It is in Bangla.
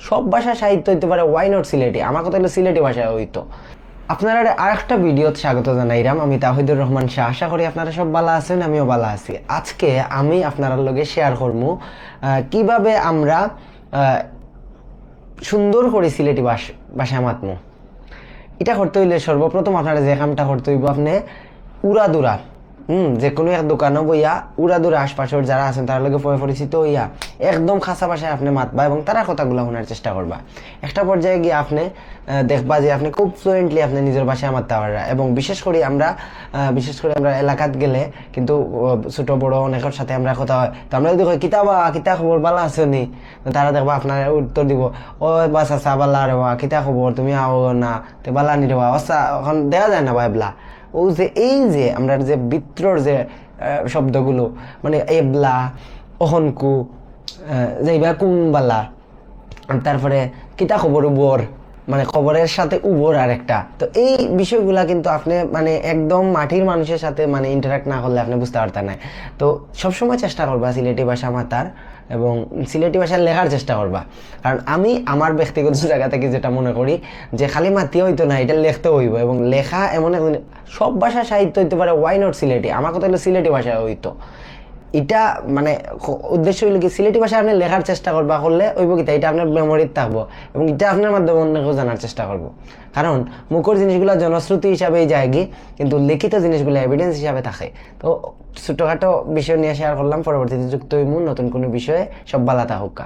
সব ভাষায় সাহিত্য হইতে পারে, ওয়াই নট সিলেটি? আমার কথা হলো সিলেটি ভাষায় হইতো। আপনারা আরেকটা ভিডিওতে স্বাগত জানাইরাম। আমি তাহিদুর রহমান শাহ। আশা করি আপনারা সব ভালো আছেন, আমিও ভালো আছি। আজকে আমি আপনার লগে শেয়ার করবো কিভাবে আমরা সুন্দর করে সিলেটি ভাষা মাতমু। এটা করতে হইলে সর্বপ্রথম আপনারা যে কামটা করতে হইব, আপনি উড়াদুরা যে কোনো এক দোকানও বইয়া উড়াদুরা আশপাশের যারা আছেন তার লগে পরিচিত হইয়া একদম খাসা ভাষায় আপনি মাতবা এবং তারা কথাগুলো শোনার চেষ্টা করবা। একটা পর্যায়ে গিয়ে আপনি দেখবা যে আপনি খুব ফ্লুয়েন্টলি আপনি নিজের ভাষায় মাততে পারবা। এবং বিশেষ করে আমরা এলাকাত গেলে কিন্তু ছোট বড় অনেকের সাথে আমরা কথা হয়, তো আমরা যদি কই কিতা খবর ভালো আছো নি, তারা দেখবা আপনার উত্তর দিব, ও বাস আসা বাল্লা রে বা কিতা খবর, তুমি আও না তো বাল্লা নি রে বা অসা। এখন দেখা যায় না ভাইবলা ও যে এই যে আমরা যে বিত্রর যে শব্দগুলো, মানে এবলা, অহনকু, যাইবা কুমবালা, তারপরে কিতা খবর উবর, মানে খবরের সাথে উবর আর একটা। তো এই বিষয়গুলা কিন্তু আপনি মানে একদম মাটির মানুষের সাথে মানে ইন্টারাক্ট না করলে আপনি বুঝতে পারতেন না। তো সবসময় চেষ্টা করবা সিলেটি ভাষা মাতার এবং সিলেটি ভাষা লেখার চেষ্টা করবা। কারণ আমি আমার ব্যক্তিগত জায়গা থেকে যেটা মনে করি যে খালি মাতি হইতো না, এটা লিখতে হইব। এবং লেখা এমন সব ভাষা সাহিত্য হইতে পারে, ওয়াই নট সিলেটি? আমার কথা হলো সিলেটি ভাষায় হইতো। এটা মানে উদ্দেশ্য হইল কি, সিলেটি ভাষা আপনি লেখার চেষ্টা করবা, করলে ওই বকিতা এটা আপনার মেমোরিতে থাকবো এবং এটা আপনার মাধ্যমে অন্যকেও জানার চেষ্টা করবো। কারণ মুখের জিনিসগুলো জনশ্রুতি হিসাবেই যায় কি, কিন্তু লিখিত জিনিসগুলো এভিডেন্স হিসাবে থাকে। তো ছোটখাটো বিষয় নিয়ে শেয়ার করলাম, পরবর্তীতে যুক্ত হইমু নতুন কোনো বিষয়ে। সব ভালো থাকুক।